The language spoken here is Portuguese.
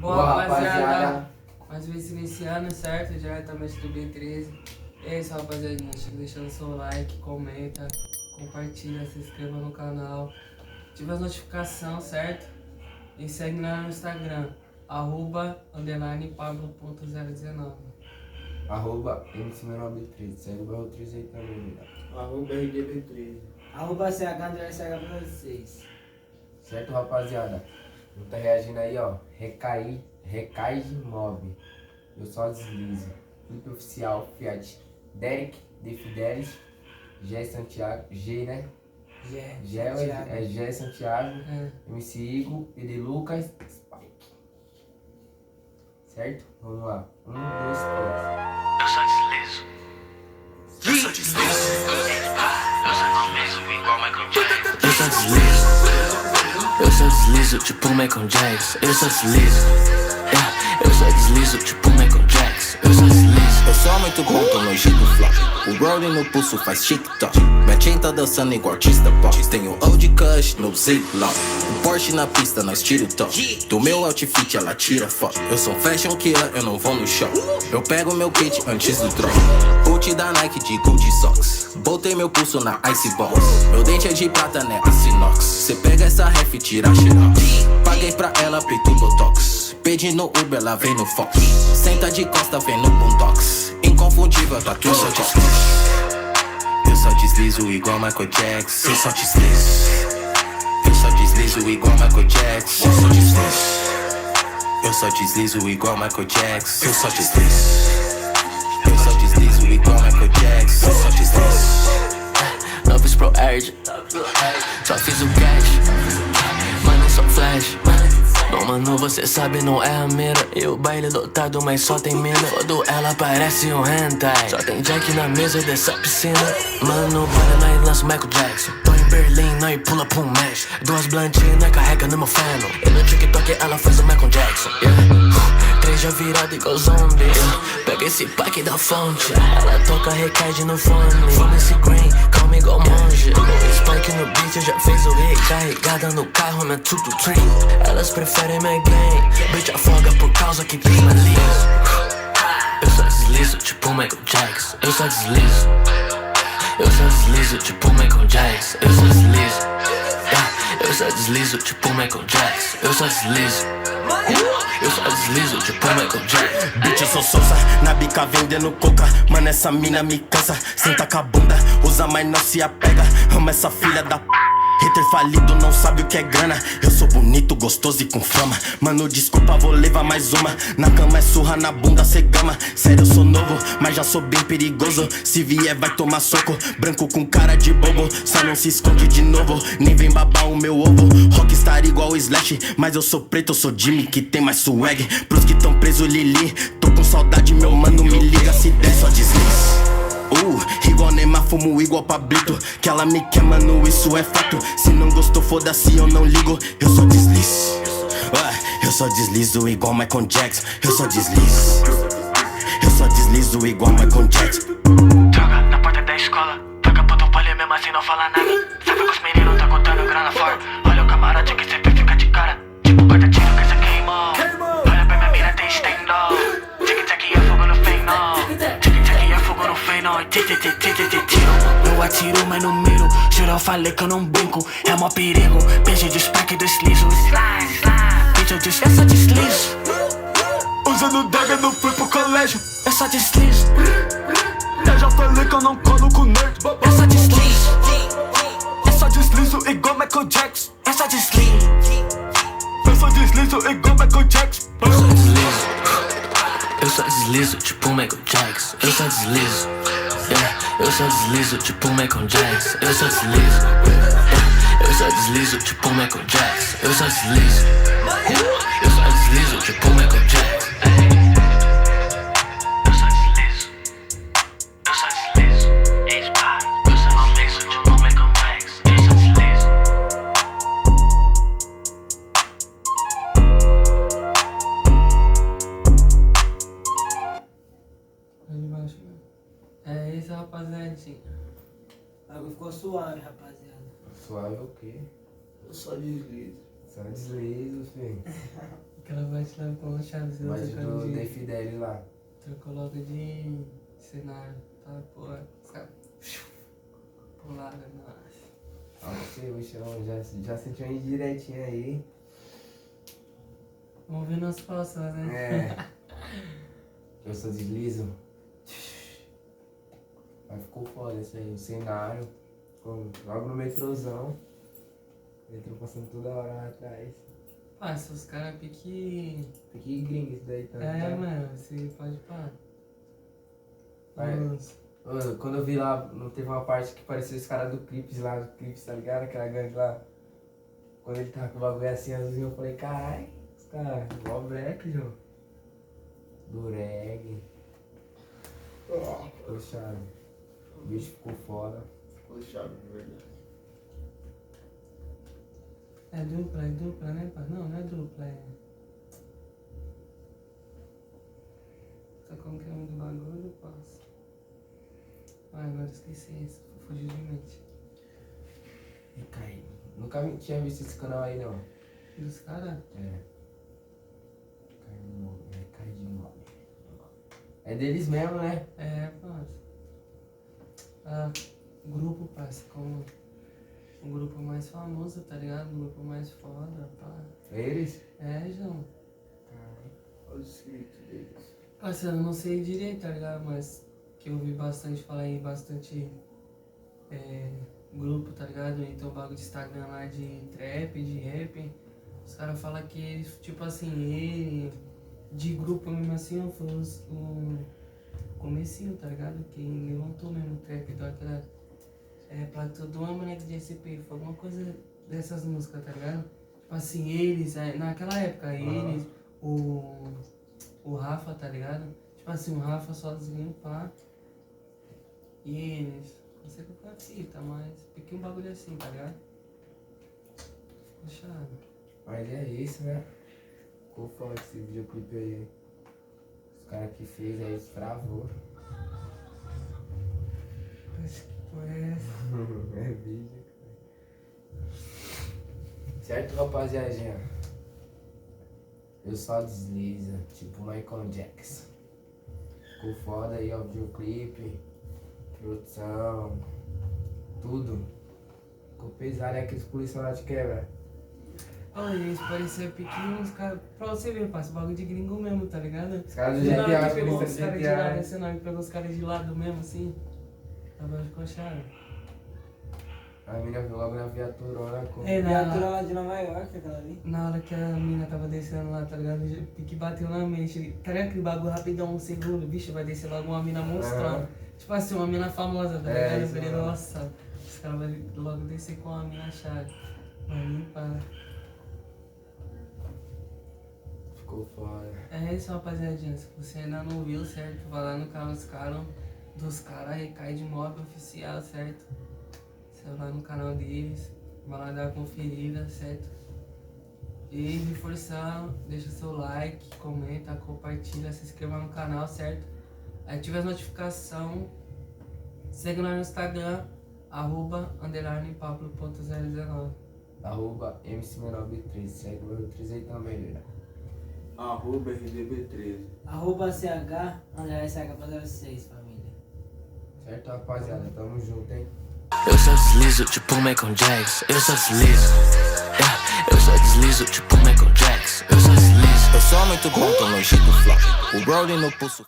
Boa, rapaziada. Mais vez iniciando, certo? Diretamente do B13. É isso, rapaziadinha. Chega deixando seu like, comenta, compartilha, se inscreva no canal. Ativa as notificações, certo? E segue lá no Instagram, @_pablo.019. @MC_B13. Segue o Barro 13 aí também, @RDB13. @CH_6. Certo, rapaziada? Não tá reagindo aí, ó. Recai Mob. Eu só deslizo. Clipe oficial Fiat Derek De Fidelis. Gé Santiago. G, né? Gé Santiago. MC Igor. PD Lucas. Spike. Certo? Vamos lá. 1, 2, 3. Eu só deslizo. Eu só deslizo. Eu só deslizo igual Michael Jackson. Eu só deslizo. Eu só deslizo tipo Michael Jackson. Eu só deslizo. Eu só deslizo tipo Michael Jackson. Eu só deslizo. Eu sou muito bom, tô no jeito flop. O Brody no pulso faz TikTok. Minha chain tá dançando igual artista pop. Tenho Old Kush no Ziploc. O Porsche na pista, nós tira o top. Do meu outfit ela tira foto. Eu sou fashion killer, eu não vou no show. Eu pego meu kit antes do drop. Boot da Nike de Gucci Socks. Botei meu pulso na Icebox. Meu dente é de prata, né, aço inox. Cê pega essa ref e tira xerox. Paguei pra ela, peito botox. Pedi no Uber, ela vem no Fox. Senta de costa, vem no Boondocks. Inconfundível, tá tudo só deslizo. Eu só deslizo igual Michael Jackson. Eu só deslizo. Eu só deslizo igual Michael Jackson. Eu só deslizo. Eu só deslizo igual Michael Jackson. Eu só deslizo. Eu só deslizo igual Michael Jackson. Eu só deslizo. Novos Pro Erd. Só fiz o cash. Mano, só flash. Não, mano, você sabe, não é a mira. E o baile lotado, mas só tem mina. Quando ela parece um hentai. Só tem Jack na mesa dessa piscina. Mano, para nós lança o Michael Jackson. Tô em Berlim, nós pula pra um mesh. Duas blantinhas, nós carrega no meu feno. E no TikTok ela faz o Michael Jackson, Três já virado igual zombie, Pega esse pack da fonte. Ela toca, recai no fone. Fuma esse green, calma igual monge. Spike no beat, já fez o hit. Carregada no carro, na 223. Elas preferem my game. Bitch afoga por causa que prima liso. Eu só deslizo, tipo Michael Jackson. Eu só deslizo. Eu só deslizo, tipo Michael Jackson. Eu só deslizo. Eu só deslizo, tipo Michael Jackson. Eu só deslizo. Eu só deslizo, tipo Michael Jackson. Bitch, eu sou Sousa, na bica vendendo coca. Mano, essa mina me cansa. Senta com a bunda, usa, mas não se apega. Ama essa filha da p. Hater falido não sabe o que é grana. Eu sou bonito, gostoso e com fama. Mano, desculpa, vou levar mais uma. Na cama é surra, na bunda cê gama. Sério, eu sou novo, mas já sou bem perigoso. Se vier vai tomar soco. Branco com cara de bobo, só não se esconde de novo. Nem vem babar o meu ovo. Rockstar igual o Slash, mas eu sou preto, eu sou Jimmy que tem mais swag. Pros que tão preso, Lili. Tô com saudade, meu mano, me liga se der, só deslize. Igual Neymar, fumo igual Pablito. Que ela me quer, mano, isso é fato. Se não gostou, foda-se, eu não ligo. Eu só deslizo. Eu só deslizo igual Michael Jackson. Eu só deslizo. Eu só deslizo igual Michael Jackson. Droga na porta da escola. Toca puto palha, mesmo assim não fala nada. Sabe que os meninos tá contando grana fora. Olha o camarote que sempre fica de cara. Tipo corta-tiro que cê queimou. Olha pra minha mira, tem estendó. Tic-tac é fogo no feno. Tic-tac é fogo no feno. Eu atiro, mas não miro. Juro, eu falei que eu não brinco. É mó perigo. Beijo de Spike, deslizo. Bitch, eu só deslizo. Usando droga, não fui pro colégio. Eu só deslizo. Eu já falei que eu não colo com nerd. Eu só deslizo. Eu só deslizo igual Michael Jackson. Eu só deslizo. Eu só deslizo igual Michael Jackson. Eu só deslizo. Eu só deslizo, tipo Michael Jackson. Eu só deslizo. Eu só deslizo, tipo Michael Jackson. Eu só deslizo. Eu só deslizo, tipo Michael Jackson. Eu só deslizo. Eu só deslizo, tipo Michael Jackson. Eu só deslizo. Eu só deslizo. Ex-pai. Eu só deslizo, tipo Michael Jackson. Eu só deslizo. É isso, rapaziadinha. Agora ficou suave, rapaziada. Suave o quê? Eu só deslizo. Só deslizo, filho. Aquela bate lá com a chave, Bate do The Fidelis lá. trocou logo de cenário, tá? Porra, os caras. Pulada, nossa. Ó, você, o chão, já sentiu uma indiretinha aí. Vamos ver nas próximas, né? É. Eu só deslizo. Mas ficou foda isso aí. O cenário. Ficou logo no metrôzão. O metrô passando toda hora lá atrás. Passa, os caras pique. Fique gringo isso daí também. É, mano, você pode parar. Vai. Nossa. Quando eu vi lá, não teve uma parte que parecia os caras do Clips lá, do Clips, tá ligado? Aquela gangue lá. Quando ele tava com o bagulho assim azulzinho, eu falei, carai, os caras, igual black, João. Do reggae. Ficou chave. O bicho ficou foda. Ficou chave, de verdade. É dupla, né, pai? Não, não é dupla, é. Só como que é o nome do bagulho, eu passo. Ah, agora esqueci isso, fugiu de mente. E cai. Nunca tinha visto esse canal aí, não. Dos caras? É. Cai de mob. É deles mesmo, né? É, passa. Ah, grupo, passa, como o grupo mais famoso, tá ligado? O grupo mais foda, pá. Eles? É, João. Olha o escrito deles. Assim, eu não sei direito, tá ligado? Mas que eu ouvi bastante falar aí, bastante grupo, tá ligado? Então bagulho de Instagram lá de trap, de rap. Os caras falam que, tipo assim, ele, de grupo mesmo assim, foi o comecinho, tá ligado? Quem levantou mesmo o trap, deu aquela pra todo uma moleque de SP, foi alguma coisa dessas músicas, tá ligado? Tipo assim, eles, naquela época, eles, o Rafa, tá ligado? Tipo assim, o Rafa sozinho, pá. E eles, não sei qual é a fita, mas pequeno bagulho assim, tá ligado? Ficou chave. Mas é isso, né? Ficou foda esse videoclipe aí. Os caras que fez aí, travou. Acho que foi essa. É vídeo, cara. Certo, rapaziadinha? Eu só desliza, tipo Michael Jackson. Ficou foda aí, ó, videoclipe, produção, tudo. Ficou pesado, é aqueles policiais lá de quebra. Olha, eles pareciam pequenos, cara. Pra você ver, passa bagulho de gringo mesmo, tá ligado? Os caras do De GTA, nada os que pegou os policiais do caras de lado, GTA. esse nome pegou os caras de lado mesmo, assim. Tava ficou chave. A mina viu logo na viaturona com... É, Viatura lá de Nova York, aquela ali. na hora que a mina tava descendo lá, tá ligado? O pique bateu na mente. Tá ligado aquele bagulho rapidão, um segundo, bicho, vai descer logo uma mina monstrão. Aham. Tipo assim, uma mina famosa, tá É, ligado? Eu isso falei, mesmo. nossa, os caras vão logo descer com a mina chave. Vai limpar. Ficou foda. É isso, rapaziadinha. Se você ainda não viu, certo? Vai lá no canal dos caras, Recai de Mob Oficial, certo? Você vai lá no canal deles, vai lá dar uma conferida, certo? E reforçar, deixa seu like, comenta, compartilha, se inscreva no canal, certo? Ative as notificações, segue lá no Instagram, @_pablo.019. @MC-13. Segue o meu 3 aí também, né? @RDB13. @CH_CH06, família. Certo, rapaziada? Tamo junto, hein? Eu só deslizo tipo Michael Jackson. Eu só deslizo. Eu só deslizo tipo Michael Jackson. Eu só deslizo. Eu sou muito bom, tô no jeito flop. O Brody no pulso.